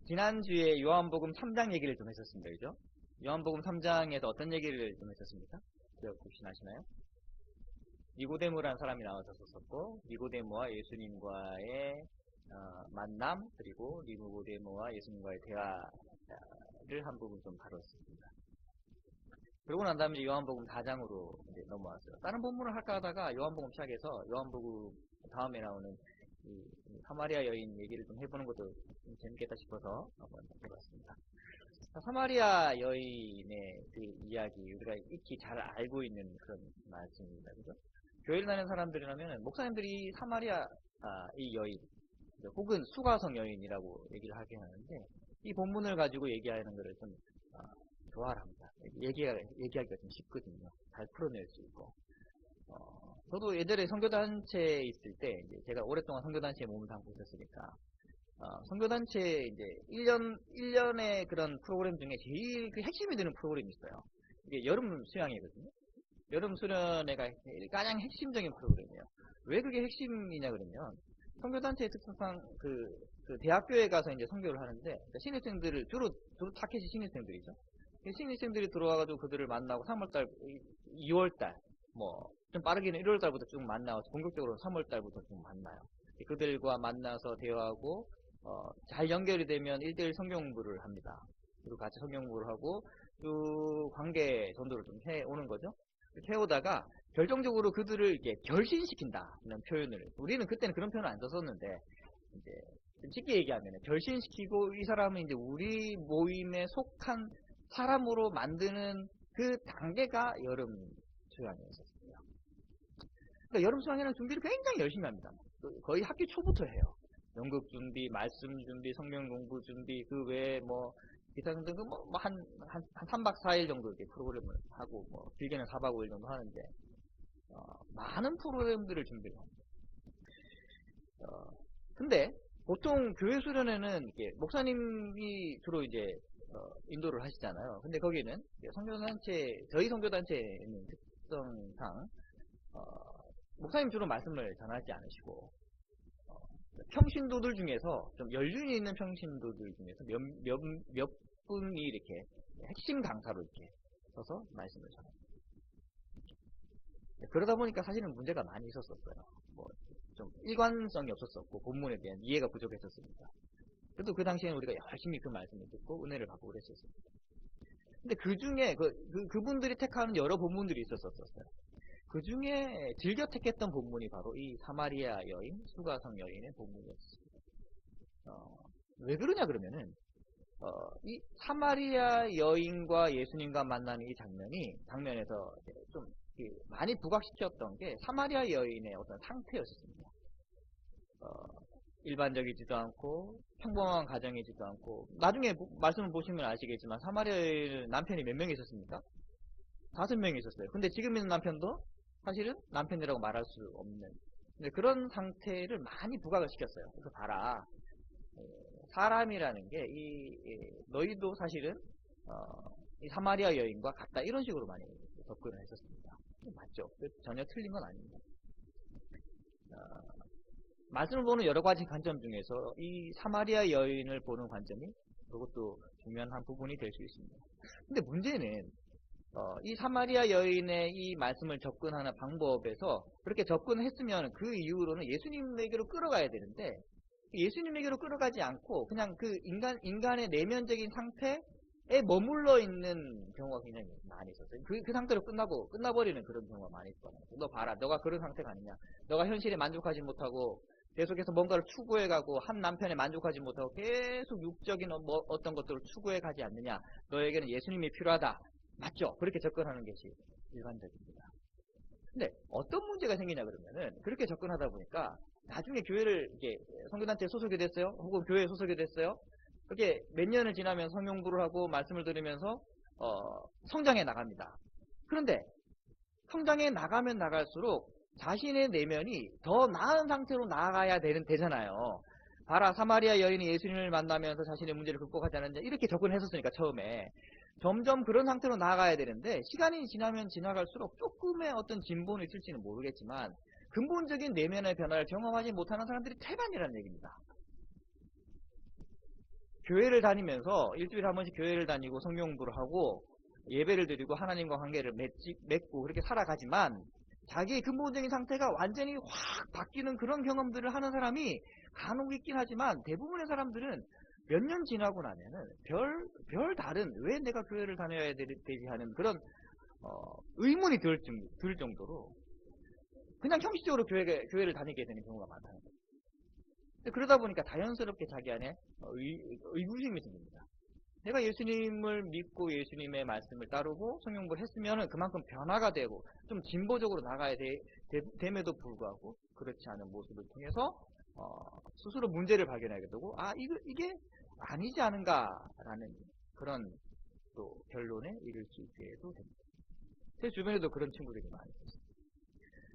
지난주에 요한복음 3장 얘기를 좀 했었습니다. 그죠? 요한복음 3장에서 어떤 얘기를 좀 했었습니까? 기억 혹시 나시나요? 니고데모라는 사람이 나와서 니고데모와 예수님과의 만남, 그리고 니고데모와 예수님과의 대화를 한 부분 좀 다뤘습니다. 그러고 난 다음에 요한복음 4장으로 이제 넘어왔어요. 다른 본문을 할까 하다가 요한복음 시작해서 요한복음 다음에 나오는 이 사마리아 여인 얘기를 좀 해보는 것도 좀 재밌겠다 싶어서 한번 해봤습니다. 사마리아 여인의 그 이야기, 우리가 익히 잘 알고 있는 그런 말씀입니다. 그죠? 교회를 다니는 사람들이라면 목사님들이 사마리아 이 여인 혹은 수가성 여인이라고 얘기를 하긴 하는데, 이 본문을 가지고 얘기하는 것을 좀 좋아합니다. 얘기하기가 좀 쉽거든요. 잘 풀어낼 수 있고. 저도 예전에 선교단체에 있을 때, 이제 제가 오랫동안 선교단체에 몸을 담고 있었으니까, 선교단체 이제 1년의 그런 프로그램 중에 제일 그 핵심이 되는 프로그램이 있어요. 이게 여름 수양이거든요. 여름 수련회가 가장 핵심적인 프로그램이에요. 왜 그게 핵심이냐 그러면, 선교단체의 특성상 그 대학교에 가서 이제 선교를 하는데, 신입생들을 주로 타켓이 신입생들이죠. 신입생들이 들어와가지고 그들을 만나고 3월달, 2월달, 좀 빠르게는 1월달부터 쭉 만나서 본격적으로 3월달부터 쭉 만나요. 그들과 만나서 대화하고, 잘 연결이 되면 1대1 성경 공부를 합니다. 그리고 같이 성경 공부를 하고, 쭉 관계 전도를 좀 해오는 거죠. 이렇게 해오다가, 결정적으로 그들을 이렇게 결신시킨다는 표현을, 우리는 그때는 그런 표현을 안 썼었는데, 이제, 좀 쉽게 얘기하면, 결신시키고 이 사람은 이제 우리 모임에 속한 사람으로 만드는 그 단계가 여름 수양이었습니다. 그러니까 여름 수양에는 준비를 굉장히 열심히 합니다. 거의 학기 초부터 해요. 연극 준비, 말씀 준비, 성경 공부 준비, 그 외에 기타 등등 한 3박 4일 정도 이렇게 프로그램을 하고, 길게는 4박 5일 정도 하는데, 많은 프로그램들을 준비를 합니다. 근데 보통 교회 수련회는 이렇게 목사님이 주로 이제 인도를 하시잖아요. 근데 거기는 저희 선교단체는 특성상 목사님 주로 말씀을 전하지 않으시고, 평신도들 중에서 좀 연륜이 있는 평신도들 중에서 몇 분이 이렇게 핵심 강사로 이렇게 서서 말씀을 전합니다. 그러다 보니까 사실은 문제가 많이 있었어요. 좀 일관성이 없었었고, 본문에 대한 이해가 부족했었습니다. 그래도 그 당시에는 우리가 열심히 그 말씀을 듣고 은혜를 받고 그랬었습니다. 근데 그 중에 그분들이 택하는 여러 본문들이 있었어요. 그 중에 즐겨 택했던 본문이 바로 이 사마리아 여인, 수가성 여인의 본문이었습니다. 왜 그러냐 그러면은, 이 사마리아 여인과 예수님과 만나는 이 장면에서 좀 많이 부각시켰던 게 사마리아 여인의 어떤 상태였습니다. 일반적이지도 않고 평범한 가정이지도 않고, 나중에 말씀을 보시면 아시겠지만 사마리아 여인 남편이 몇 명 있었습니까? 5명이 있었어요. 근데 지금 있는 남편도 사실은 남편이라고 말할 수 없는 그런 상태를 많이 부각을 시켰어요. 그래서 봐라, 사람이라는 게 너희도 사실은 이 사마리아 여인과 같다, 이런 식으로 많이 접근을 했었습니다. 맞죠? 전혀 틀린 건 아닙니다. 말씀을 보는 여러 가지 관점 중에서 이 사마리아 여인을 보는 관점이 그것도 중요한 한 부분이 될 수 있습니다. 근데 문제는 이 사마리아 여인의 이 말씀을 접근하는 방법에서 그렇게 접근했으면 그 이후로는 예수님에게로 끌어가야 되는데, 예수님에게로 끌어가지 않고 그냥 그 인간의 내면적인 상태에 머물러 있는 경우가 굉장히 많이 있었어요. 그 상태로 끝나버리는 그런 경우가 많이 있었거든요. 너 봐라, 너가 그런 상태가 아니냐. 너가 현실에 만족하지 못하고 계속해서 뭔가를 추구해가고 한 남편에 만족하지 못하고 계속 육적인 어떤 것들을 추구해가지 않느냐. 너에게는 예수님이 필요하다. 맞죠? 그렇게 접근하는 것이 일반적입니다. 근데 어떤 문제가 생기냐 그러면은, 그렇게 접근하다 보니까 나중에 교회를 이렇게 선교단체에 소속이 됐어요. 혹은 교회에 소속이 됐어요. 그렇게 몇 년을 지나면 성경 공부를 하고 말씀을 들으면서 성장해 나갑니다. 그런데 성장해 나가면 나갈수록 자신의 내면이 더 나은 상태로 나아가야 되잖아요. 봐라, 사마리아 여인이 예수님을 만나면서 자신의 문제를 극복하지 않았냐, 이렇게 접근했었으니까 처음에. 점점 그런 상태로 나아가야 되는데, 시간이 지나면 지나갈수록 조금의 어떤 진보는 있을지는 모르겠지만 근본적인 내면의 변화를 경험하지 못하는 사람들이 태반이라는 얘기입니다. 교회를 다니면서 일주일에 한 번씩 교회를 다니고 성경 공부를 하고 예배를 드리고 하나님과 관계를 맺고 그렇게 살아가지만 자기의 근본적인 상태가 완전히 확 바뀌는 그런 경험들을 하는 사람이 간혹 있긴 하지만 대부분의 사람들은 몇 년 지나고 나면은 별 다른 왜 내가 교회를 다녀야 되지 하는 그런 의문이 들 정도로 그냥 형식적으로 교회를 다니게 되는 경우가 많다는 거예요. 그러다 보니까 자연스럽게 자기 안에 의구심이 생깁니다. 내가 예수님을 믿고 예수님의 말씀을 따르고 성경공부를 했으면 그만큼 변화가 되고 좀 진보적으로 나가야 됨에도 불구하고 그렇지 않은 모습을 통해서 스스로 문제를 발견하게 되고 이게 아니지 않은가라는 그런 또 결론에 이를 수 있게도 됩니다. 제 주변에도 그런 친구들이 많이 있습니다.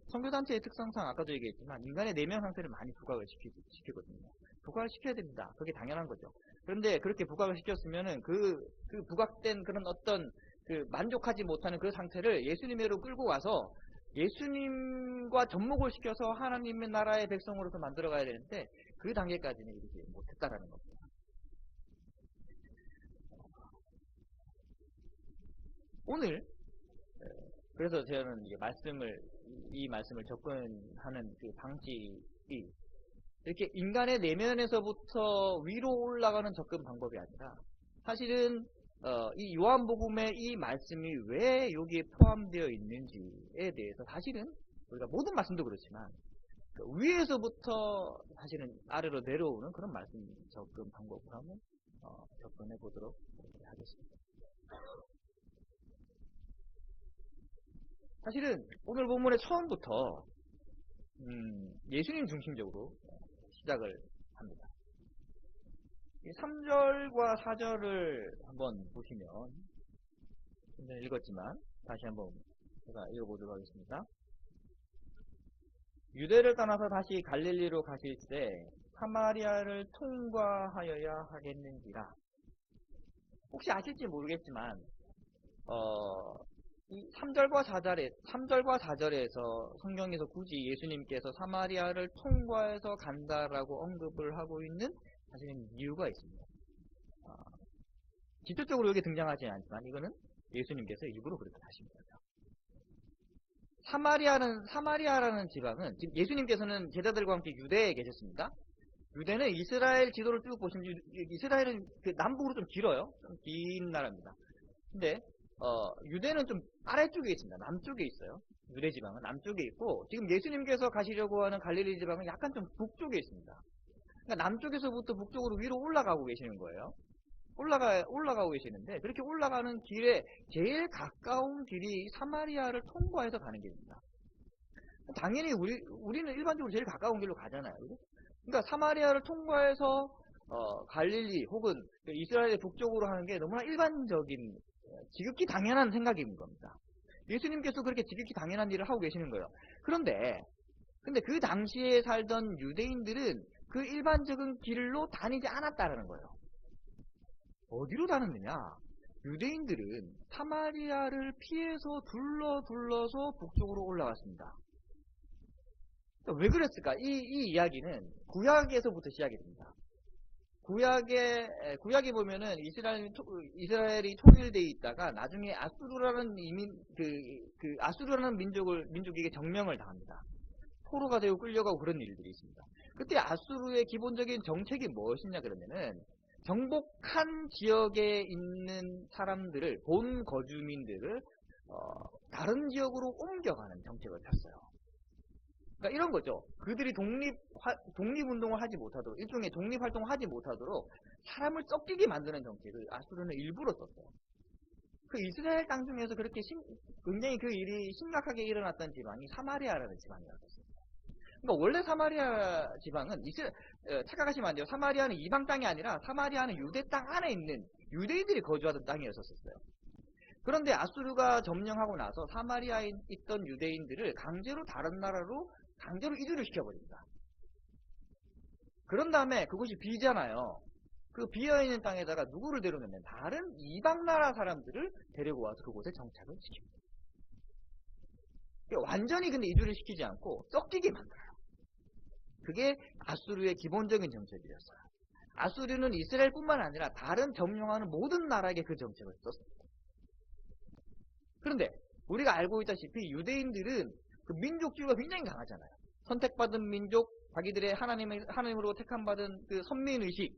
선교단체의 특성상 아까도 얘기했지만 인간의 내면 상태를 많이 부각을 시키거든요. 부각을 시켜야 됩니다. 그게 당연한 거죠. 그런데 그렇게 부각을 시켰으면은 그 부각된 그런 어떤 그 만족하지 못하는 그 상태를 예수님으로 끌고 와서 예수님과 접목을 시켜서 하나님의 나라의 백성으로서 만들어가야 되는데 그 단계까지는 이르지 못했다라는 겁니다. 오늘 그래서 저는 이 말씀을 접근하는 그 방식이 이렇게 인간의 내면에서부터 위로 올라가는 접근 방법이 아니라 사실은 이 요한복음의 이 말씀이 왜 여기에 포함되어 있는지에 대해서 사실은 우리가 모든 말씀도 그렇지만 위에서부터 사실은 아래로 내려오는 그런 말씀 접근 방법을 한번 접근해 보도록 하겠습니다. 사실은 오늘 본문의 처음부터 예수님 중심적으로 시작을 합니다. 3절과 4절을 한번 보시면 좀 전에 읽었지만 다시 한번 제가 읽어보도록 하겠습니다. 유대를 떠나서 다시 갈릴리로 가실 때 사마리아를 통과하여야 하겠는지라. 혹시 아실지 모르겠지만 이 3절과 4절에서 성경에서 굳이 예수님께서 사마리아를 통과해서 간다라고 언급을 하고 있는 사실은 이유가 있습니다. 직접적으로 여기 등장하지는 않지만 이거는 예수님께서 일부러 그렇게 하신 거죠. 사마리아라는 지방은 지금 예수님께서는 제자들과 함께 유대에 계셨습니다. 유대는 이스라엘 지도를 쭉 보시면 이스라엘은 그 남북으로 좀 길어요. 좀 긴 나라입니다. 근데 유대는 좀 아래쪽에 있습니다. 남쪽에 있어요. 유대 지방은 남쪽에 있고 지금 예수님께서 가시려고 하는 갈릴리 지방은 약간 좀 북쪽에 있습니다. 그러니까 남쪽에서부터 북쪽으로 위로 올라가고 계시는 거예요. 올라가고 계시는데 그렇게 올라가는 길에 제일 가까운 길이 사마리아를 통과해서 가는 길입니다. 당연히 우리는 일반적으로 제일 가까운 길로 가잖아요. 그러니까 사마리아를 통과해서 갈릴리 혹은 이스라엘의 북쪽으로 하는 게 너무나 일반적인 지극히 당연한 생각인 겁니다. 예수님께서 그렇게 지극히 당연한 일을 하고 계시는 거예요. 근데 그 당시에 살던 유대인들은 그 일반적인 길로 다니지 않았다라는 거예요. 어디로 다녔느냐? 유대인들은 사마리아를 피해서 둘러서 북쪽으로 올라갔습니다. 왜 그랬을까? 이 이야기는 구약에서부터 시작이 됩니다. 구약에 보면은 이스라엘이 통일되어 있다가 나중에 아수르라는 아수르라는 민족에게 정명을 당합니다. 포로가 되고 끌려가고 그런 일들이 있습니다. 그때 아수르의 기본적인 정책이 무엇이냐 그러면은 정복한 지역에 있는 사람들을 본 거주민들을 다른 지역으로 옮겨가는 정책을 폈어요. 그러니까 이런 거죠. 그들이 독립운동을 하지 못하도록 일종의 독립활동을 하지 못하도록 사람을 쫓기게 만드는 정책을 아수르는 일부러 썼어요. 그 이스라엘 땅 중에서 그렇게 굉장히 그 일이 심각하게 일어났던 지방이 사마리아라는 지방이었어요. 그러니까 원래 사마리아 지방은 착각하시면 안 돼요. 사마리아는 이방 땅이 아니라 사마리아는 유대 땅 안에 있는 유대인들이 거주하던 땅이었었어요. 그런데 아수르가 점령하고 나서 사마리아에 있던 유대인들을 강제로 다른 나라로 강제로 이주를 시켜버립니다. 그런 다음에 그곳이 비잖아요. 그 비어있는 땅에다가 누구를 데려오냐면 다른 이방 나라 사람들을 데리고 와서 그곳에 정착을 시킵니다. 완전히 근데 이주를 시키지 않고 쫓기게 만들어요. 그게 아수르의 기본적인 정책이었어요. 아수르는 이스라엘뿐만 아니라 다른 점령하는 모든 나라에게 그 정책을 썼습니다. 그런데 우리가 알고 있다시피 유대인들은 그 민족주의가 굉장히 강하잖아요. 선택받은 민족, 자기들의 하나님으로 택함받은 그 선민의식,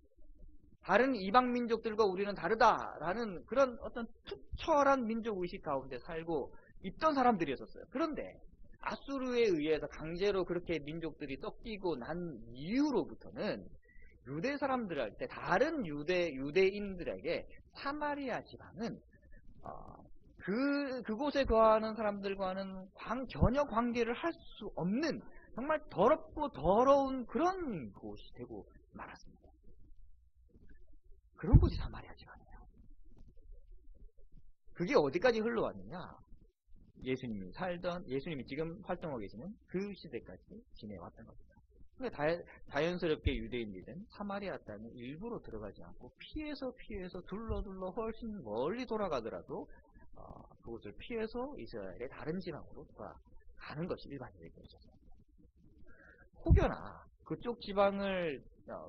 다른 이방 민족들과 우리는 다르다라는 그런 어떤 투철한 민족의식 가운데 살고 있던 사람들이었어요. 그런데 아수르에 의해서 강제로 그렇게 민족들이 섞이고 난 이후로부터는 유대 사람들한테 다른 유대인들에게 사마리아 지방은 그곳에 거하는 사람들과는 전혀 관계를 할 수 없는 정말 더럽고 더러운 그런 곳이 되고 말았습니다. 그런 곳이 사마리아 지방이에요. 그게 어디까지 흘러왔느냐? 예수님이 지금 활동하고 계시는 그 시대까지 지내왔던 겁니다. 근데 자연스럽게 유대인들은 사마리아 땅에 일부러 들어가지 않고 피해서 둘러 훨씬 멀리 돌아가더라도 그곳을 피해서 이스라엘의 다른 지방으로 돌아가는 것이 일반적이었습니다. 혹여나 그쪽 지방을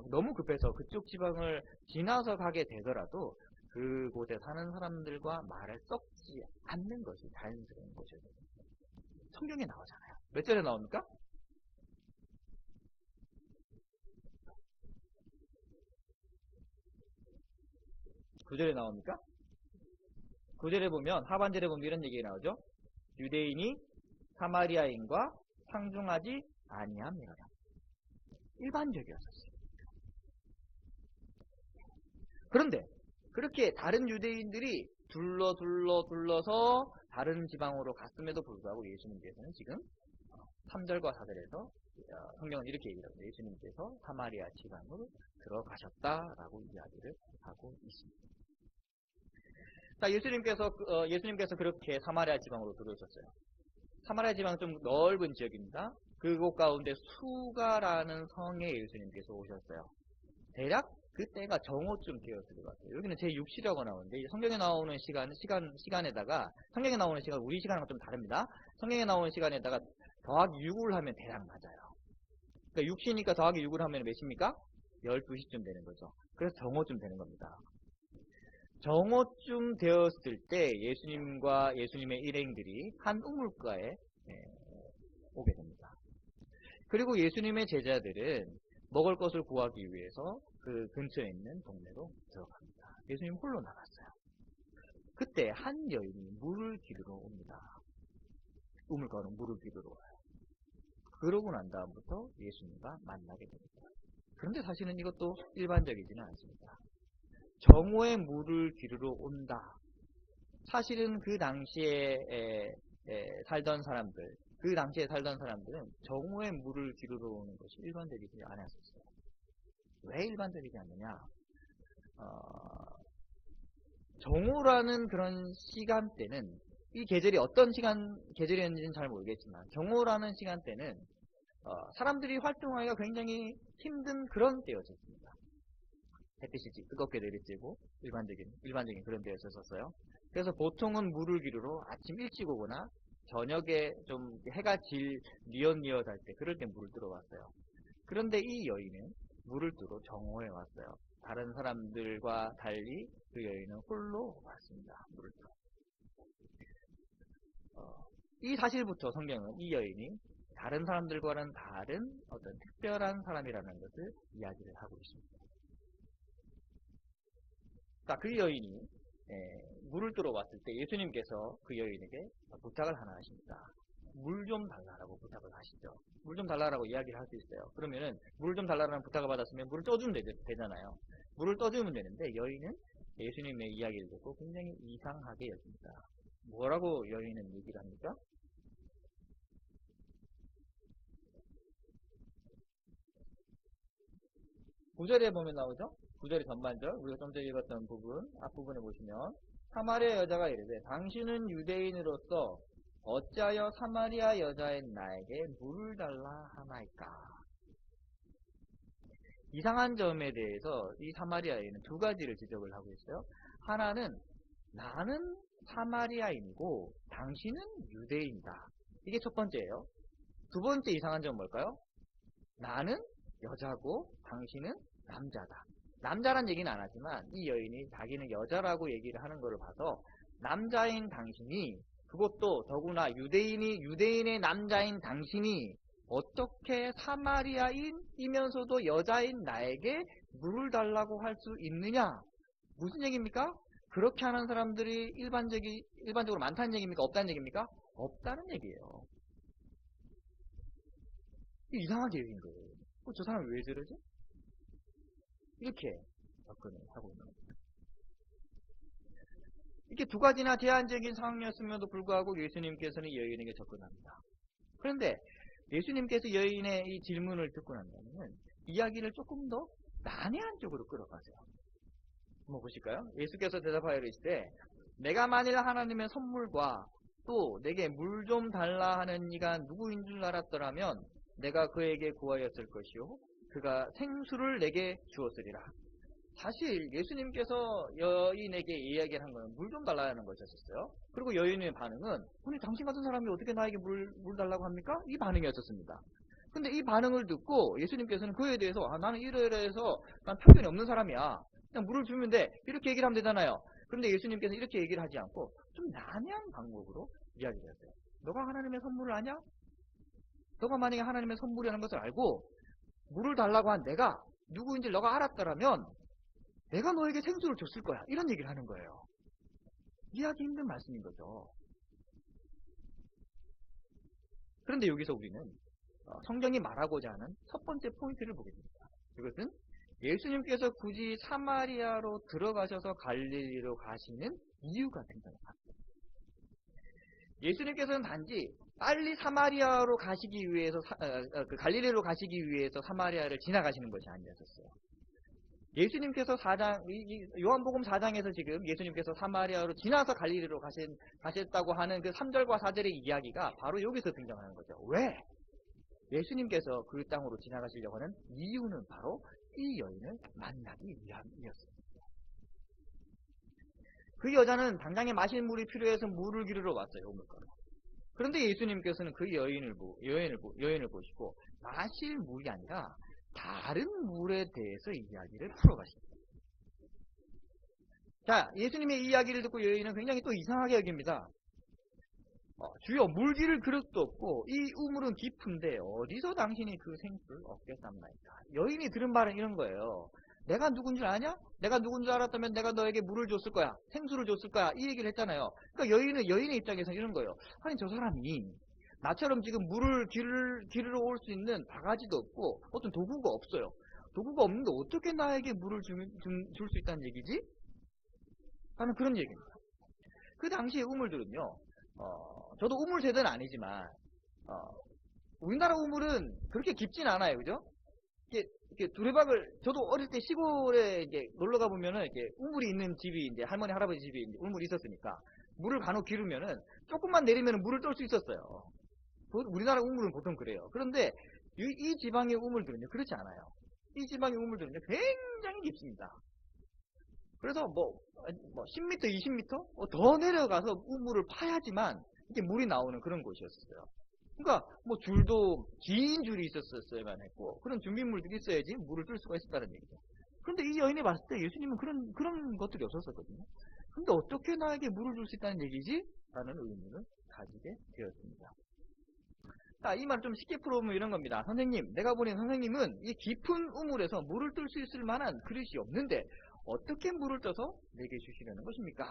너무 급해서 그쪽 지방을 지나서 가게 되더라도 그곳에 사는 사람들과 말을 섞지 않는 것이 자연스러운 것이죠. 성경에 나오잖아요. 몇 절에 나옵니까? 9절에 나옵니까? 9절에 보면, 하반절에 보면 이런 얘기가 나오죠. 유대인이 사마리아인과 상종하지 아니함이로라. 일반적이었었어요. 그런데 그렇게 다른 유대인들이 둘러서 다른 지방으로 갔음에도 불구하고 예수님께서는 지금 3절과 4절에서 성경은 이렇게 얘기를 합니다. 예수님께서 사마리아 지방으로 들어가셨다라고 이야기를 하고 있습니다. 자, 예수님께서 그렇게 사마리아 지방으로 들어오셨어요. 사마리아 지방은 좀 넓은 지역입니다. 그곳 가운데 수가라는 성에 예수님께서 오셨어요. 대략 그때가 정오쯤 되었을 것 같아요. 여기는 제6시라고 나오는데 성경에 나오는 시간에다가 성경에 나오는 시간 우리 시간과 좀 다릅니다. 성경에 나오는 시간에다가 더하기 6을 하면 대략 맞아요. 그러니까 6시니까 더하기 6을 하면 몇입니까? 12시쯤 되는 거죠. 그래서 정오쯤 되는 겁니다. 정오쯤 되었을 때 예수님과 예수님의 일행들이 한 우물가에 오게 됩니다. 그리고 예수님의 제자들은 먹을 것을 구하기 위해서 그 근처에 있는 동네로 들어갑니다. 예수님 홀로 나갔어요. 그때 한 여인이 물을 기르러 옵니다. 우물가로 물을 기르러 와요. 그러고 난 다음부터 예수님과 만나게 됩니다. 그런데 사실은 이것도 일반적이지는 않습니다. 정오에 물을 기르러 온다. 사실은 그 당시에 살던 사람들은 정오에 물을 기르러 오는 것이 일반적이지 않았었어요. 왜 일반적이지 않느냐? 정오라는 그런 시간대는 이 계절이 어떤 계절이었는지는 잘 모르겠지만 정오라는 시간대는 사람들이 활동하기가 굉장히 힘든 그런 때였습니다. 햇빛이 뜨겁게 내리쬐고 일반적인 그런 때였었어요. 그래서 보통은 물을 기르러 아침 일찍 오거나 저녁에 좀 해가 뉘엿뉘엿할 때 그럴 때 물을 뜨러 왔어요. 그런데 이 여인은 물을 뜨러 정오에 왔어요. 다른 사람들과 달리 그 여인은 홀로 왔습니다. 물을 뜨러. 이 사실부터 성경은 이 여인이 다른 사람들과는 다른 어떤 특별한 사람이라는 것을 이야기를 하고 있습니다. 자, 그 여인이 물을 뜨러 왔을 때 예수님께서 그 여인에게 부탁을 하나 하십니다. 물 좀 달라라고 부탁을 하시죠. 물 좀 달라라고 이야기를 할 수 있어요. 그러면은 물을 좀 달라라는 부탁을 받았으면 물을 떠주면 되잖아요. 물을 떠주면 되는데 여인은 예수님의 이야기를 듣고 굉장히 이상하게 여깁니다. 뭐라고 여인은 얘기를 합니까? 9절에 보면 나오죠? 9절의 전반절, 우리가 좀 전에 읽었던 부분, 앞부분에 보시면 사마리아 여자가 이르되 당신은 유대인으로서 어찌하여 사마리아 여자인 나에게 물을 달라 하나이까? 이상한 점에 대해서 이 사마리아인은 두 가지를 지적을 하고 있어요. 하나는 나는 사마리아인이고 당신은 유대인이다. 이게 첫 번째예요. 두 번째 이상한 점은 뭘까요? 나는 여자고 당신은 남자다. 남자란 얘기는 안 하지만 이 여인이 자기는 여자라고 얘기를 하는 것을 봐서 남자인 당신이, 그것도 더구나 유대인의 남자인 당신이 어떻게 사마리아인이면서도 여자인 나에게 물을 달라고 할 수 있느냐? 무슨 얘기입니까? 그렇게 하는 사람들이 일반적으로 많다는 얘기입니까? 없다는 얘기입니까? 없다는 얘기예요. 이상하게 여긴 거예요. 저 사람이 왜 저러지? 이렇게 접근을 하고 있는 겁니다. 이렇게 두 가지나 제한적인 상황이었음에도 불구하고 예수님께서는 이 여인에게 접근합니다. 그런데 예수님께서 여인의 이 질문을 듣고 난 다음에는 이야기를 조금 더 난해한 쪽으로 끌어가세요. 한번 보실까요? 예수께서 대답하여 이르시되 내가 만일 하나님의 선물과 또 내게 물 좀 달라 하는 이가 누구인 줄 알았더라면 내가 그에게 구하였을 것이요 그가 생수를 내게 주었으리라. 사실 예수님께서 여인에게 이야기를 한 거는 물 좀 달라는 것이었어요. 그리고 여인의 반응은 아니 당신 같은 사람이 어떻게 나에게 물 달라고 합니까? 이 반응이었습니다. 근데 이 반응을 듣고 예수님께서는 그에 대해서 나는 이러이러해서 난 편견이 없는 사람이야. 그냥 물을 주면 돼. 이렇게 얘기를 하면 되잖아요. 그런데 예수님께서 이렇게 얘기를 하지 않고 좀 난해한 방법으로 이야기를 했어요. 너가 하나님의 선물을 아냐? 너가 만약에 하나님의 선물이라는 것을 알고 물을 달라고 한 내가 누구인지 너가 알았더라면 내가 너에게 생수를 줬을 거야. 이런 얘기를 하는 거예요. 이해하기 힘든 말씀인 거죠. 그런데 여기서 우리는 성경이 말하고자 하는 첫 번째 포인트를 보게 됩니다. 그것은 예수님께서 굳이 사마리아로 들어가셔서 갈릴리로 가시는 이유가 등장합니다. 예수님께서는 단지 빨리 사마리아로 가시기 위해서 갈릴리로 가시기 위해서 사마리아를 지나가시는 것이 아니었어요. 예수님께서 요한복음 4장에서 지금 예수님께서 사마리아로 지나서 갈릴리로 가셨다고 하는 그 3절과 4절의 이야기가 바로 여기서 등장하는 거죠. 왜? 예수님께서 그 땅으로 지나가시려고 하는 이유는 바로 이 여인을 만나기 위함이었습니다. 그 여자는 당장에 마실 물이 필요해서 물을 기르러 왔어요. 우물가로. 그런데 예수님께서는 그 여인을 보시고 마실 물이 아니라 다른 물에 대해서 이야기를 풀어가십니다. 자, 예수님의 이야기를 듣고 여인은 굉장히 또 이상하게 여깁니다. 주여 물기를 그릇도 없고 이 우물은 깊은데 어디서 당신이 그 생수를 얻겠답니까? 여인이 들은 말은 이런 거예요. 내가 누군 줄 아냐? 내가 누군 줄 알았다면 내가 너에게 물을 줬을 거야. 생수를 줬을 거야. 이 얘기를 했잖아요. 그러니까 여인의 입장에서 이런 거예요. 아니 저 사람이 나처럼 지금 물을 기르러 올 수 있는 바가지도 없고 어떤 도구가 없어요. 도구가 없는데 어떻게 나에게 물을 줄 수 있다는 얘기지? 하는 그런 얘기입니다. 그 당시의 우물들은요. 저도 우물 세대는 아니지만 우리나라 우물은 그렇게 깊진 않아요. 그죠? 이렇게 두레박을 저도 어릴 때 시골에 이제 놀러 가 보면은 이렇게 우물이 있는 집이 이제 할머니 할아버지 집이 이제 우물이 있었으니까 물을 간혹 기르면은 조금만 내리면은 물을 뜰 수 있었어요. 우리나라 우물은 보통 그래요. 그런데 이 지방의 우물들은요 그렇지 않아요. 이 지방의 우물들은요 굉장히 깊습니다. 그래서 뭐 10m, 20m 더 내려가서 우물을 파야지만 이렇게 물이 나오는 그런 곳이었어요. 그러니까 뭐 줄도 긴 줄이 있었어야만 했고 그런 준비물들이 있어야지 물을 뜰 수가 있었다는 얘기죠. 그런데 이 여인이 봤을 때 예수님은 그런 것들이 없었거든요. 근데 어떻게 나에게 물을 줄 수 있다는 얘기지? 라는 의문을 가지게 되었습니다. 자, 이 말 좀 쉽게 풀어보면 이런 겁니다. 선생님, 내가 보니 선생님은 이 깊은 우물에서 물을 뜰 수 있을 만한 그릇이 없는데 어떻게 물을 떠서 내게 주시려는 것입니까?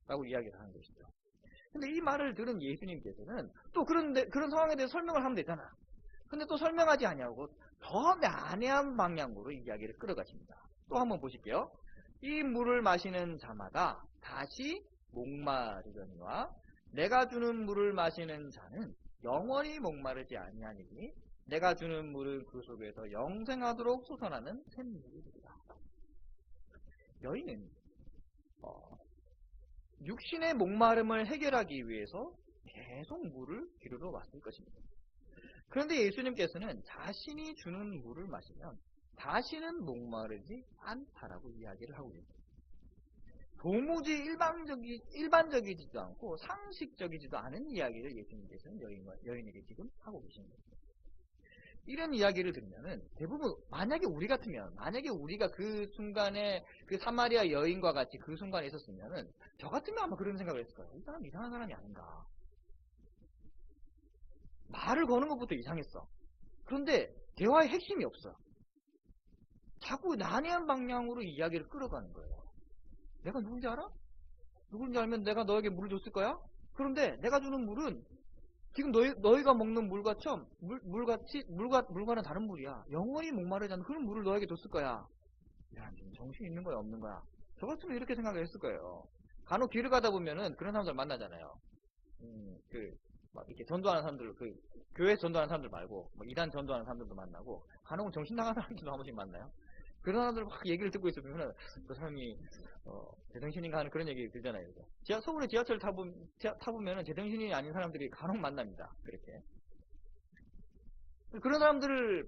라고 이야기를 하는 것이죠. 근데 이 말을 들은 예수님께서는 또 그런 상황에 대해서 설명을 하면 되잖아. 근데 또 설명하지 아니하고 더 난해한 방향으로 이야기를 끌어가십니다. 또 한번 보실게요. 이 물을 마시는 자마다 다시 목마르려니와 내가 주는 물을 마시는 자는 영원히 목마르지 아니하니니 내가 주는 물은 그 속에서 영생하도록 솟아나는 샘물이다. 여인은 육신의 목마름을 해결하기 위해서 계속 물을 기르러 왔을 것입니다. 그런데 예수님께서는 자신이 주는 물을 마시면 다시는 목마르지 않다라고 이야기를 하고 있습니다. 도무지 일반적이지도 않고 상식적이지도 않은 이야기를 예수님께서는 여인에게 지금 하고 계신 겁니다. 이런 이야기를 들으면은 대부분 만약에 우리 같으면 만약에 우리가 그 순간에 그 사마리아 여인과 같이 그 순간에 있었으면은 저 같으면 아마 그런 생각을 했을 거예요. 이 사람 이상한 사람이 아닌가. 말을 거는 것부터 이상했어. 그런데 대화의 핵심이 없어요. 자꾸 난해한 방향으로 이야기를 끌어가는 거예요. 내가 누군지 알아? 누군지 알면 내가 너에게 물을 줬을 거야? 그런데 내가 주는 물은 지금 너희가 먹는 물과처럼 물과는 다른 물이야. 영원히 목마르지 않는 그런 물을 너에게 줬을 거야. 야, 정신 있는 거야 없는 거야? 저 같으면 이렇게 생각을 했을 거예요. 간혹 길을 가다 보면은 그런 사람들 만나잖아요. 막 이렇게 전도하는 사람들, 교회 전도하는 사람들 말고, 뭐 이단 전도하는 사람들도 만나고, 간혹은 정신 나간 사람들도 한 번씩 만나요. 그런 사람들 막 얘기를 듣고 있으면은 그 사람이 제정신인가 하는 그런 얘기 들잖아요. 서울에 지하철 타보면은 제정신이 아닌 사람들이 간혹 만납니다. 그렇게. 그런 사람들을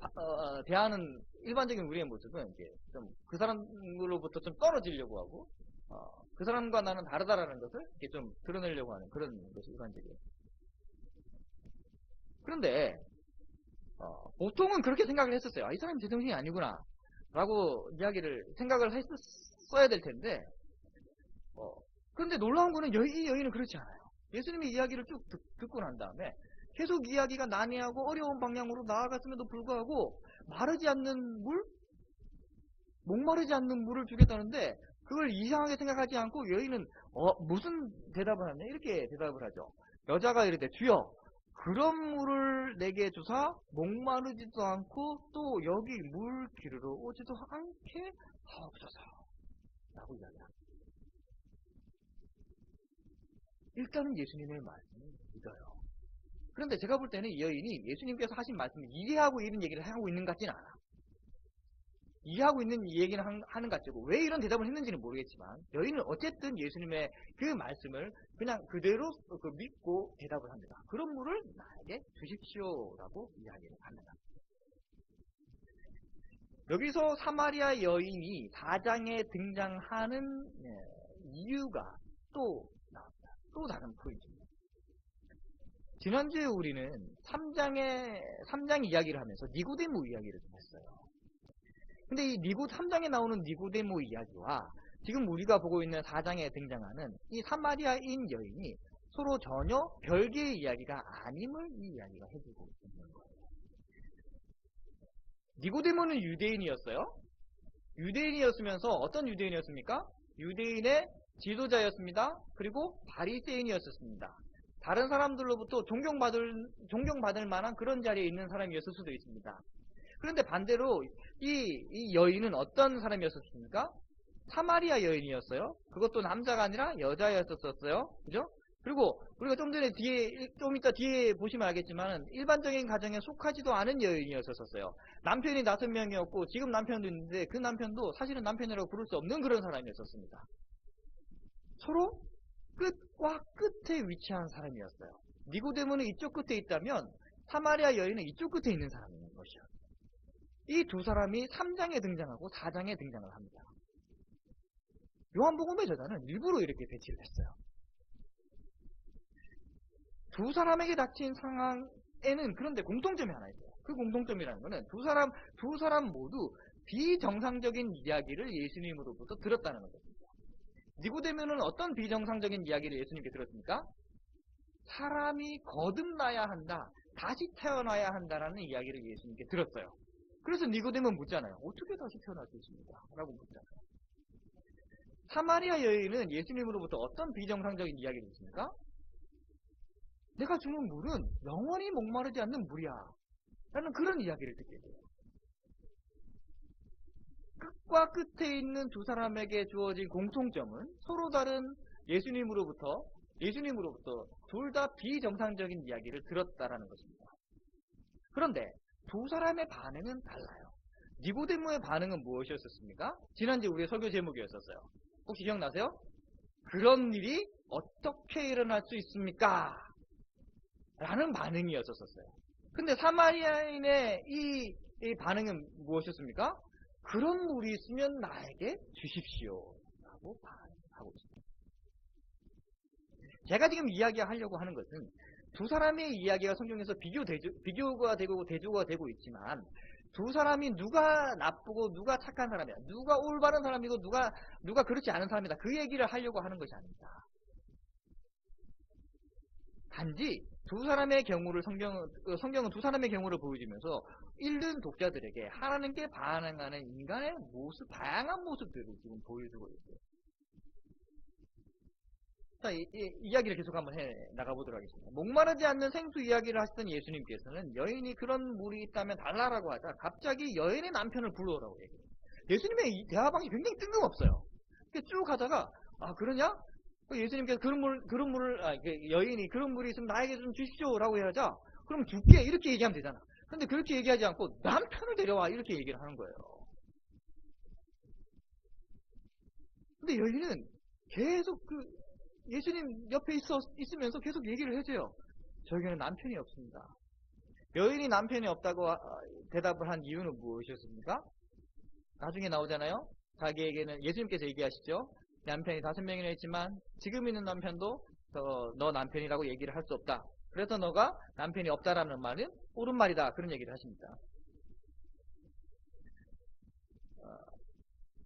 대하는 일반적인 우리의 모습은 이제 좀 그 사람으로부터 좀 떨어지려고 하고 그 사람과 나는 다르다라는 것을 이렇게 좀 드러내려고 하는 그런 것이 일반적이에요. 그런데 보통은 그렇게 생각을 했었어요. 이 사람이 제정신이 아니구나 라고 생각을 했었어야 될 텐데 그런데 놀라운 거는 이 여인은 그렇지 않아요. 예수님의 이야기를 쭉 듣고 난 다음에 계속 이야기가 난해하고 어려운 방향으로 나아갔음에도 불구하고 목마르지 않는 물을 주겠다는데 그걸 이상하게 생각하지 않고 여인은 무슨 대답을 하냐 이렇게 대답을 하죠. 여자가 이르되 주여 그런 물을 내게 주사 목마르지도 않고 또 여기 물 기르러 오지도 않게 하옵소서 라고 이야기합니다. 일단은 예수님의 말씀을 믿어요. 그런데 제가 볼 때는 이 여인이 예수님께서 하신 말씀을 이해하고 이런 얘기를 하고 있는 것 같지는 않아. 이해하고 있는 얘기는 하는 것 같고 왜 이런 대답을 했는지는 모르겠지만 여인은 어쨌든 예수님의 그 말씀을 그냥 그대로 믿고 대답을 합니다. 그런 물을 나에게 주십시오라고 이야기를 합니다. 여기서 사마리아 여인이 4장에 등장하는 이유가 또 나옵니다. 또 다른 포인트입니다. 지난주에 우리는 3장 이야기를 하면서 니고데모 이야기를 좀 했어요. 근데 이 3장에 나오는 니고데모 이야기와 지금 우리가 보고 있는 4장에 등장하는 이 사마리아인 여인이 서로 전혀 별개의 이야기가 아님을 이 이야기가 해주고 있는 거예요. 니고데모는 유대인이었어요. 유대인이었으면서 어떤 유대인이었습니까? 유대인의 지도자였습니다. 그리고 바리새인이었습니다. 다른 사람들로부터 존경받을 만한 그런 자리에 있는 사람이었을 수도 있습니다. 그런데 반대로 이 여인은 어떤 사람이었습니까? 사마리아 여인이었어요. 그것도 남자가 아니라 여자였었어요. 그죠? 그리고 우리가 좀 이따 뒤에 보시면 알겠지만 일반적인 가정에 속하지도 않은 여인이었었어요. 남편이 5명이었고 지금 남편도 있는데 그 남편도 사실은 남편이라고 부를 수 없는 그런 사람이었습니다. 서로 끝과 끝에 위치한 사람이었어요. 니고데모는 이쪽 끝에 있다면 사마리아 여인은 이쪽 끝에 있는 사람인 것이요. 이 두 사람이 3장에 등장하고 4장에 등장을 합니다. 요한복음의 저자는 일부러 이렇게 배치를 했어요. 두 사람에게 닥친 상황에는 그런데 공통점이 하나 있어요. 그 공통점이라는 것은 두 사람 모두 비정상적인 이야기를 예수님으로부터 들었다는 것입니다. 니고데모는 어떤 비정상적인 이야기를 예수님께 들었습니까? 사람이 거듭나야 한다, 다시 태어나야 한다라는 이야기를 예수님께 들었어요. 그래서 니고데모는 묻잖아요. 어떻게 다시 태어날 수 있습니까? 라고 묻잖아요. 사마리아 여인은 예수님으로부터 어떤 비정상적인 이야기를 듣습니까? 내가 주는 물은 영원히 목마르지 않는 물이야 라는 그런 이야기를 듣게 돼요. 끝과 끝에 있는 두 사람에게 주어진 공통점은 서로 다른 예수님으로부터 둘 다 비정상적인 이야기를 들었다라는 것입니다. 그런데 두 사람의 반응은 달라요. 니고데모의 반응은 무엇이었습니까? 지난주 우리의 설교 제목이었었어요. 혹시 기억나세요? 그런 일이 어떻게 일어날 수 있습니까? 라는 반응이었었어요. 근데 사마리아인의 이 반응은 무엇이었습니까? 그런 물이 있으면 나에게 주십시오 라고 반응하고 있습니다. 제가 지금 이야기하려고 하는 것은 두 사람의 이야기가 성경에서 비교가 되고 대조가 되고 있지만 두 사람이 누가 나쁘고 누가 착한 사람이야, 누가 올바른 사람이고 누가 그렇지 않은 사람이다, 그 얘기를 하려고 하는 것이 아닙니다. 단지 두 사람의 경우를 성경은 두 사람의 경우를 보여주면서 읽는 독자들에게 하나님께 반응하는 인간의 모습, 다양한 모습들을 지금 보여주고 있어요. 자, 이야기를 계속 한번 나가보도록 하겠습니다. 목마르지 않는 생수 이야기를 하시던 예수님께서는 여인이 그런 물이 있다면 달라라고 하자 갑자기 여인의 남편을 불러오라고 얘기해요. 예수님의 이 대화 방식이 굉장히 뜬금없어요. 쭉 가다가, 아, 그러냐? 예수님께서 여인이 그런 물이 있으면 나에게 좀 주십시오라고 해야자, 그럼 줄게 이렇게 얘기하면 되잖아. 근데 그렇게 얘기하지 않고 남편을 데려와 이렇게 얘기를 하는 거예요. 근데 여인은 계속 예수님 옆에 있으면서 계속 얘기를 해줘요. 저에게는 남편이 없습니다. 여인이 남편이 없다고 대답을 한 이유는 무엇이었습니까? 나중에 나오잖아요. 자기에게는 예수님께서 얘기하시죠. 남편이 5명이나 있지만 지금 있는 남편도 너 남편이라고 얘기를 할 수 없다. 그래서 너가 남편이 없다라는 말은 옳은 말이다. 그런 얘기를 하십니다.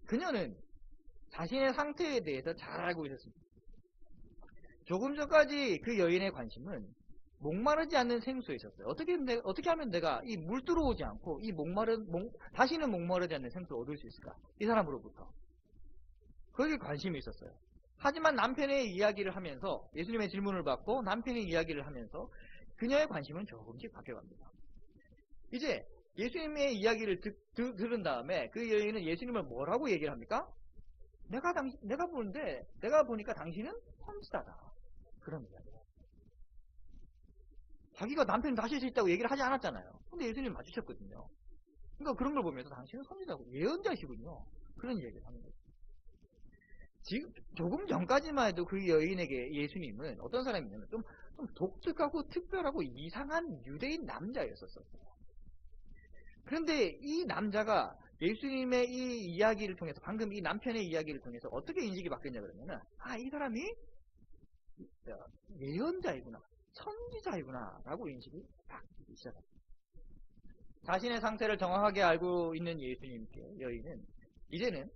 그녀는 자신의 상태에 대해서 잘 알고 있었습니다. 조금 전까지 그 여인의 관심은 목마르지 않는 생수에 있었어요. 어떻게 하면 내가 이 물 들어오지 않고 다시는 목마르지 않는 생수를 얻을 수 있을까? 이 사람으로부터. 거기에 관심이 있었어요. 하지만 남편의 이야기를 하면서, 예수님의 질문을 받고 남편의 이야기를 하면서 그녀의 관심은 조금씩 바뀌어갑니다. 이제 예수님의 이야기를 들은 다음에 그 여인은 예수님을 뭐라고 얘기를 합니까? 내가 보니까 당신은 선지자다. 그런 이야기예요. 자기가 남편이 다실 수 있다고 얘기를 하지 않았잖아요. 근데 예수님 마주쳤거든요. 그러니까 그런 걸 보면서 당신은 선지자고 예언자시군요. 그런 얘기를 하는 거죠. 지금 조금 전까지만 해도 그 여인에게 예수님은 어떤 사람이냐면 좀 독특하고 특별하고 이상한 유대인 남자였었어요. 그런데 이 남자가 예수님의 이 이야기를 통해서, 방금 이 남편의 이야기를 통해서 어떻게 인식이 바뀌었냐 그러면은, 아, 이 사람이 예언자이구나, 선지자이구나 라고 인식이 바뀌기 시작합니다. 자신의 상태를 정확하게 알고 있는 예수님께 여인은 이제는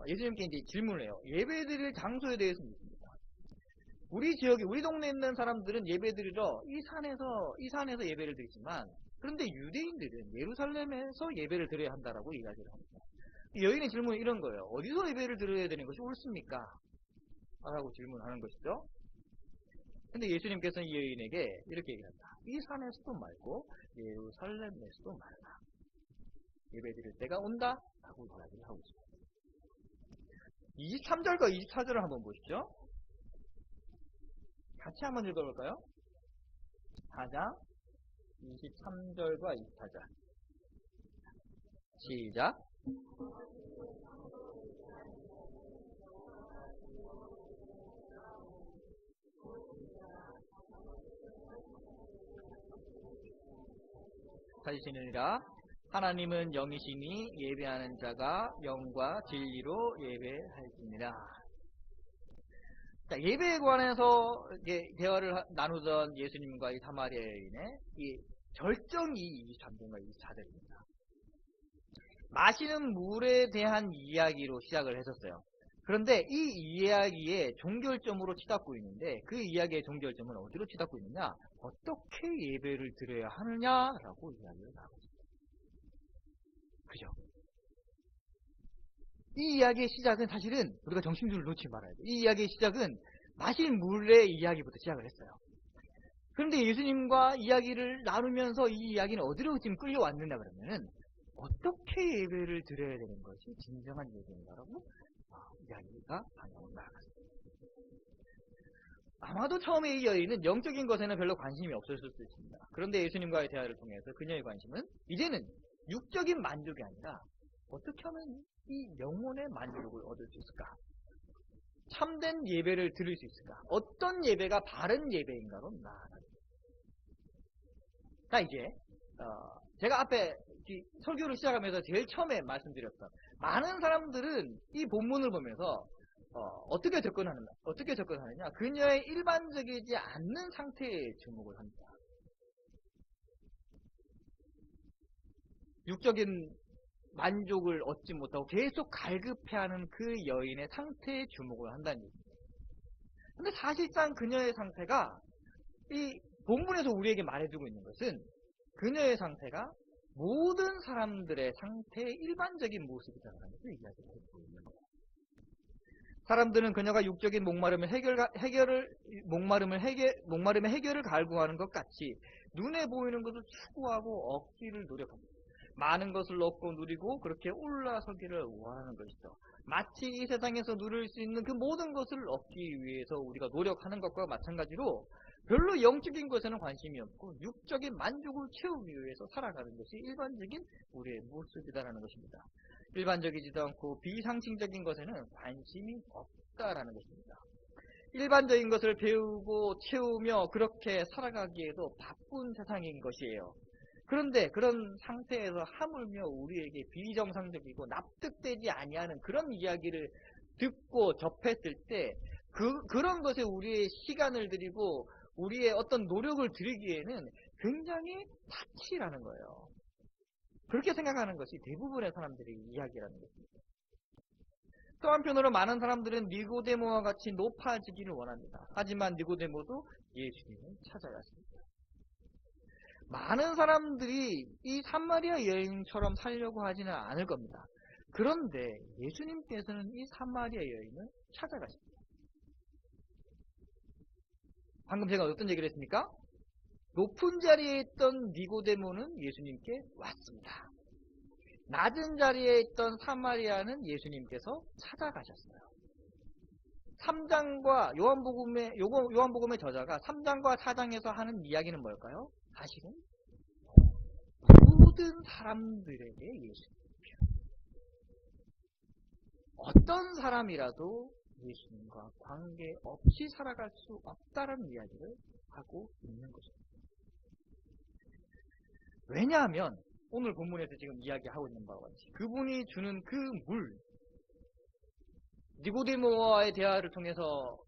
예수님께 이제 질문을 해요. 예배드릴 장소에 대해서 묻습니다. 우리 동네에 있는 사람들은 예배드리러 이 산에서 예배를 드리지만, 그런데 유대인들은 예루살렘에서 예배를 드려야 한다라고 이야기를 합니다. 여인의 질문은 이런 거예요. 어디서 예배를 드려야 되는 것이 옳습니까? 라고 질문하는 것이죠. 근데 예수님께서는 이 여인에게 이렇게 얘기합니다. 이 산에서도 말고 예루살렘에서도 말라. 예배 드릴 때가 온다 라고 이야기를 하고 있습니다. 23절과 24절을 한번 보시죠. 같이 한번 읽어볼까요? 4장 23절과 24절. 시작. 찾으시느니라. 하나님은 영이시니 예배하는 자가 영과 진리로 예배할지니라. 자, 예배에 관해서 대화를 나누던 예수님과 이 사마리아 여인의 이 절정이 23절과 24절입니다. 마시는 물에 대한 이야기로 시작을 했었어요. 그런데 이 이야기의 종결점으로 치닫고 있는데, 그 이야기의 종결점은 어디로 치닫고 있느냐? 어떻게 예배를 드려야 하느냐라고 이야기를 나누고 있습니다. 그죠? 이 이야기의 시작은 사실은 우리가 정신줄을 놓지 말아야 돼요. 이 이야기의 시작은 마실 물의 이야기부터 시작을 했어요. 그런데 예수님과 이야기를 나누면서 이 이야기는 어디로 지금 끌려왔느냐 그러면은, 어떻게 예배를 드려야 되는 것이 진정한 예배인가라고 이야기가 방향을 나아갔습니다. 아마도 처음에 이 여인은 영적인 것에는 별로 관심이 없었을 수 있습니다. 그런데 예수님과의 대화를 통해서 그녀의 관심은 이제는 육적인 만족이 아니라 어떻게 하면 이 영혼의 만족을 얻을 수 있을까? 참된 예배를 드릴 수 있을까? 어떤 예배가 바른 예배인가로 나아갑니다. 자, 이제 제가 앞에 설교를 시작하면서 제일 처음에 말씀드렸던, 많은 사람들은 이 본문을 보면서 어떻게 접근하느냐? 그녀의 일반적이지 않는 상태에 주목을 합니다. 육적인 만족을 얻지 못하고 계속 갈급해하는 그 여인의 상태에 주목을 한다는 얘기입니다. 근데 사실상 그녀의 상태가 이 본문에서 우리에게 말해주고 있는 것은 그녀의 상태가 모든 사람들의 상태의 일반적인 모습이라는 것을 이야기를 해주고 있는 거예요. 사람들은 그녀가 육적인 목마름의 해결을 갈구하는 것 같이 눈에 보이는 것을 추구하고 얻기를 노력합니다. 많은 것을 얻고 누리고 그렇게 올라서기를 원하는 것이죠. 마치 이 세상에서 누릴 수 있는 그 모든 것을 얻기 위해서 우리가 노력하는 것과 마찬가지로 별로 영적인 것에는 관심이 없고 육적인 만족을 채우기 위해서 살아가는 것이 일반적인 우리의 모습이다라는 것입니다. 일반적이지도 않고 비상식적인 것에는 관심이 없다라는 것입니다. 일반적인 것을 배우고 채우며 그렇게 살아가기에도 바쁜 세상인 것이에요. 그런데 그런 상태에서 하물며 우리에게 비정상적이고 납득되지 아니하는 그런 이야기를 듣고 접했을 때 그런 것에 우리의 시간을 들이고 우리의 어떤 노력을 들이기에는 굉장히 사치라는 거예요. 그렇게 생각하는 것이 대부분의 사람들의 이야기라는 것입니다. 또 한편으로 많은 사람들은 니고데모와 같이 높아지기를 원합니다. 하지만 니고데모도 예수님을 찾아갔습니다. 많은 사람들이 이 사마리아 여인처럼 살려고 하지는 않을 겁니다. 그런데 예수님께서는 이 사마리아 여인을 찾아가십니다. 방금 제가 어떤 얘기를 했습니까? 높은 자리에 있던 니고데모는 예수님께 왔습니다. 낮은 자리에 있던 사마리아는 예수님께서 찾아가셨어요. 3장과 요한복음의 저자가 3장과 4장에서 하는 이야기는 뭘까요? 사실은 모든 사람들에게 예수님이에요. 어떤 사람이라도 예수님과 관계없이 살아갈 수 없다는 이야기를 하고 있는 것입니다. 왜냐하면 오늘 본문에서 지금 이야기하고 있는 바와 같이 그분이 주는 그 물, 니고데모와의 대화를 통해서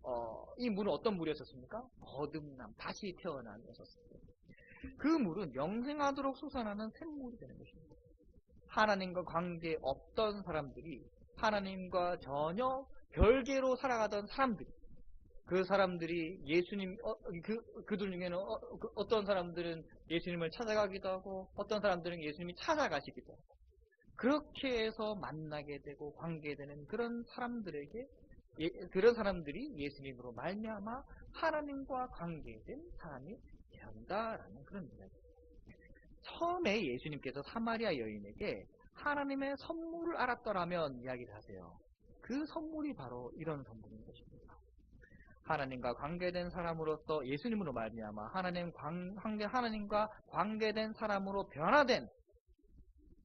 이 물은 어떤 물이었습니까? 거듭남, 다시 태어남이었습니다. 그 물은 영생하도록 솟아나는 샘물이 되는 것입니다. 하나님과 관계 없던 사람들이 하나님과 전혀 별개로 살아가던 사람들, 그 사람들이 예수님, 그들 중에는 어떤 사람들은 예수님을 찾아가기도 하고 어떤 사람들은 예수님이 찾아가시기도 하고 그렇게 해서 만나게 되고 관계되는 그런 사람들이 예수님으로 말미암아 하나님과 관계된 사람이 된다라는 그런 이야기입니다. 처음에 예수님께서 사마리아 여인에게 하나님의 선물을 알았더라면 이야기를 하세요. 그 선물이 바로 이런 선물인 것입니다. 하나님과 관계된 사람으로서 예수님으로 말미암아 하나님과 관계된 사람으로 변화된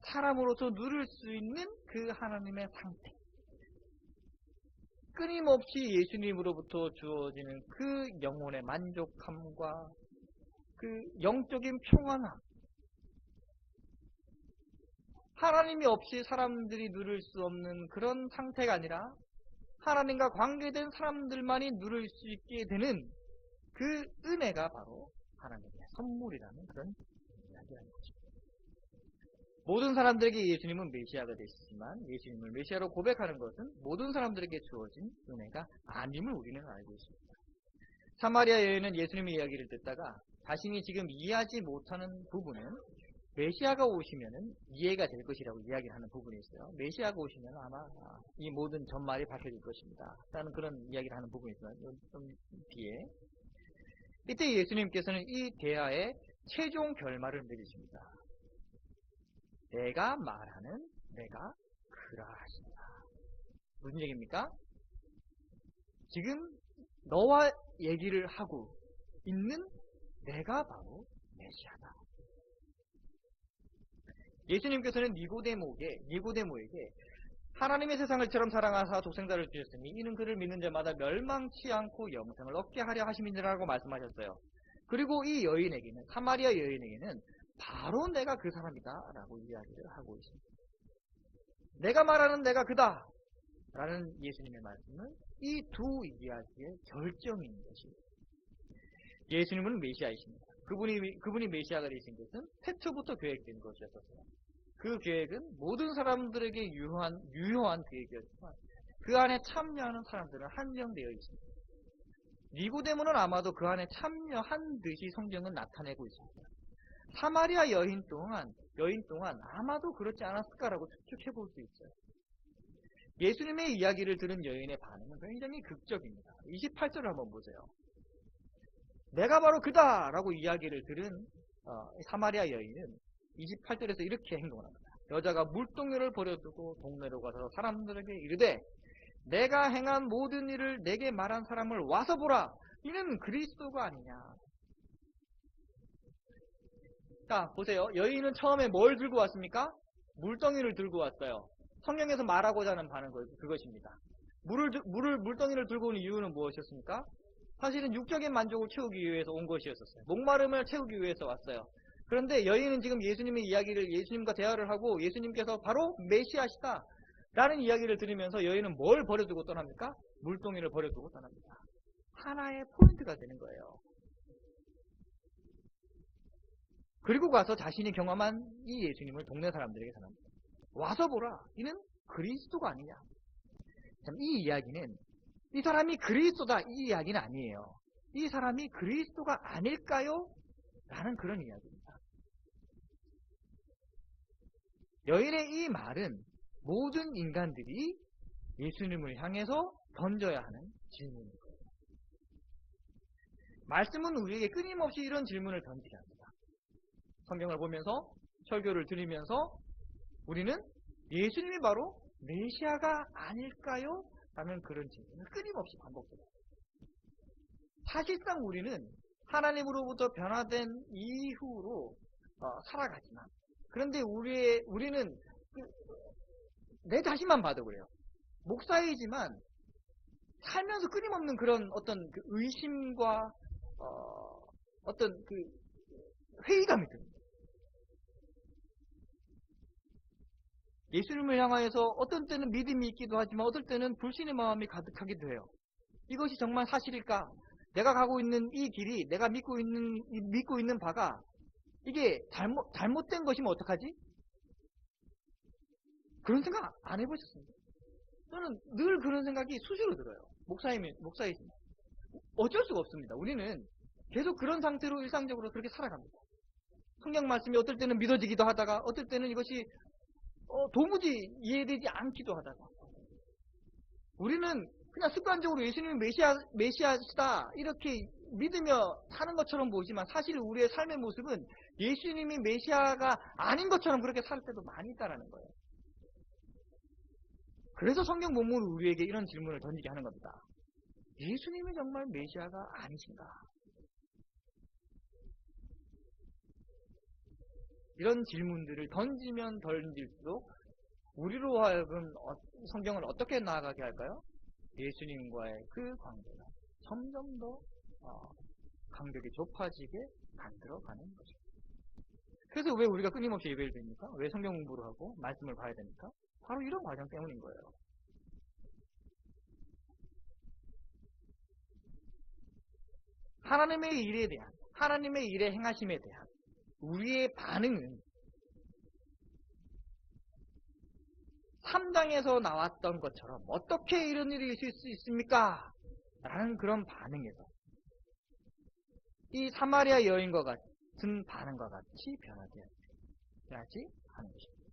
사람으로서 누릴 수 있는 그 하나님의 상태, 끊임없이 예수님으로부터 주어지는 그 영혼의 만족함과 그 영적인 평안함, 하나님이 없이 사람들이 누릴 수 없는 그런 상태가 아니라 하나님과 관계된 사람들만이 누릴 수 있게 되는 그 은혜가 바로 하나님의 선물이라는 그런 이야기라는 것입니다. 모든 사람들에게 예수님은 메시아가 되시지만 예수님을 메시아로 고백하는 것은 모든 사람들에게 주어진 은혜가 아님을 우리는 알고 있습니다. 사마리아 여인은 예수님의 이야기를 듣다가 자신이 지금 이해하지 못하는 부분은 메시아가 오시면은 이해가 될 것이라고 이야기를 하는 부분이 있어요. 메시아가 오시면 아마 이 모든 전말이 밝혀질 것입니다. 라는 그런 이야기를 하는 부분이 있어요. 좀 뒤에. 이때 예수님께서는 이 대화의 최종 결말을 맺으십니다. 내가 말하는 내가 그라 하신다. 무슨 얘기입니까? 지금 너와 얘기를 하고 있는 내가 바로 메시아다. 예수님께서는 니고데모에게 하나님의 세상을 처럼 사랑하사 독생자를 주셨으니 이는 그를 믿는 자마다 멸망치 않고 영생을 얻게 하려 하심이니라고 말씀하셨어요. 그리고 이 여인에게는, 사마리아 여인에게는 바로 내가 그 사람이다 라고 이야기를 하고 있습니다. 내가 말하는 내가 그다. 라는 예수님의 말씀은 이 두 이야기의 결정인 것입니다. 예수님은 메시아이십니다. 그분이 메시아가 되신 것은 태초부터 계획된 것이었었어요. 그 계획은 모든 사람들에게 유효한 계획이었지만 그 안에 참여하는 사람들은 한정되어 있습니다. 니고데모는 아마도 그 안에 참여한 듯이 성경은 나타내고 있습니다. 사마리아 여인 또한 아마도 그렇지 않았을까라고 추측해 볼 수 있어요. 예수님의 이야기를 들은 여인의 반응은 굉장히 극적입니다. 28절을 한번 보세요. 내가 바로 그다! 라고 이야기를 들은 사마리아 여인은 28절에서 이렇게 행동합니다. 여자가 물동이를 버려두고 동네로 가서 사람들에게 이르되 내가 행한 모든 일을 내게 말한 사람을 와서 보라. 이는 그리스도가 아니냐. 자, 보세요. 여인은 처음에 뭘 들고 왔습니까? 물동이를 들고 왔어요. 성경에서 말하고자 하는 바는 그것입니다. 물동이를 들고 온 이유는 무엇이었습니까? 사실은 육적인 만족을 채우기 위해서 온 것이었어요. 목마름을 채우기 위해서 왔어요. 그런데 여인은 지금 예수님과 대화를 하고 예수님께서 바로 메시아시다 라는 이야기를 들으면서 여인은 뭘 버려두고 떠납니까? 물동이를 버려두고 떠납니다. 하나의 포인트가 되는 거예요. 그리고 가서 자신이 경험한 이 예수님을 동네 사람들에게 전합니다. 와서 보라. 이는 그리스도가 아니냐. 참, 이 이야기는 이 사람이 그리스도다 이 이야기는 아니에요. 이 사람이 그리스도가 아닐까요? 라는 그런 이야기입니다. 여인의 이 말은 모든 인간들이 예수님을 향해서 던져야 하는 질문입니다. 말씀은 우리에게 끊임없이 이런 질문을 던지게 합니다. 성경을 보면서 설교를 들으면서 우리는 예수님이 바로 메시아가 아닐까요? 라는 그런 질문을 끊임없이 반복합니다. 사실상 우리는 하나님으로부터 변화된 이후로 살아가지만 그런데 우리는 내 자신만 봐도 그래요. 목사이지만 살면서 끊임없는 그런 어떤 그 의심과 어떤 그 회의감이 듭니다. 예수님을 향하여서 어떤 때는 믿음이 있기도 하지만 어떨 때는 불신의 마음이 가득하기도 해요. 이것이 정말 사실일까? 내가 가고 있는 이 길이 내가 믿고 있는 바가 이게 잘못된 것이면 어떡하지? 그런 생각 안 해보셨습니까? 저는 늘 그런 생각이 수시로 들어요. 목사이지만 어쩔 수가 없습니다. 우리는 계속 그런 상태로 일상적으로 그렇게 살아갑니다. 성경 말씀이 어떨 때는 믿어지기도 하다가 어떨 때는 이것이 도무지 이해되지 않기도 하다가 우리는 그냥 습관적으로 예수님이 메시아시다 이렇게 믿으며 사는 것처럼 보이지만 사실 우리의 삶의 모습은 예수님이 메시아가 아닌 것처럼 그렇게 살 때도 많이 있다는 거예요. 그래서 성경 본문은 우리에게 이런 질문을 던지게 하는 겁니다. 예수님이 정말 메시아가 아니신가? 이런 질문들을 던지면 던질수록 우리로 하여금 성경을 어떻게 나아가게 할까요? 예수님과의 그 관계가 점점 더 간격이 좁아지게 만들어가는 거죠. 그래서 왜 우리가 끊임없이 예배를 드립니까? 왜 성경 공부를 하고 말씀을 봐야 됩니까? 바로 이런 과정 때문인 거예요. 하나님의 일에 대한, 하나님의 일의 행하심에 대한 우리의 반응은 3장에서 나왔던 것처럼 어떻게 이런 일이 있을 수 있습니까? 라는 그런 반응에서 이 사마리아 여인과 같은 반응과 같이 변화되어야지 하는 것입니다.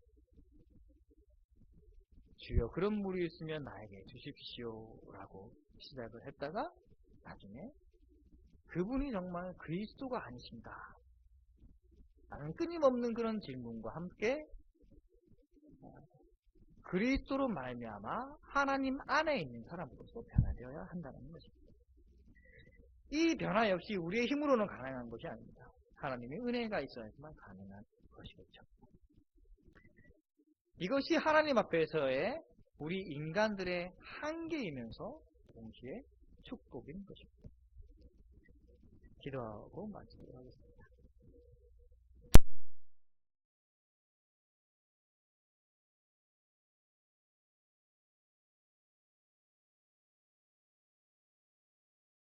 주여 그런 물이 있으면 나에게 주십시오 라고 시작을 했다가 나중에 그분이 정말 그리스도가 아니신가 라는 끊임없는 그런 질문과 함께 그리스도로 말미암아 하나님 안에 있는 사람으로서 변화되어야 한다는 것입니다. 이 변화 역시 우리의 힘으로는 가능한 것이 아닙니다. 하나님의 은혜가 있어야지만 가능한 것이겠죠. 이것이 하나님 앞에서의 우리 인간들의 한계이면서 동시에 축복인 것입니다. 기도하고 마치도록 하겠습니다.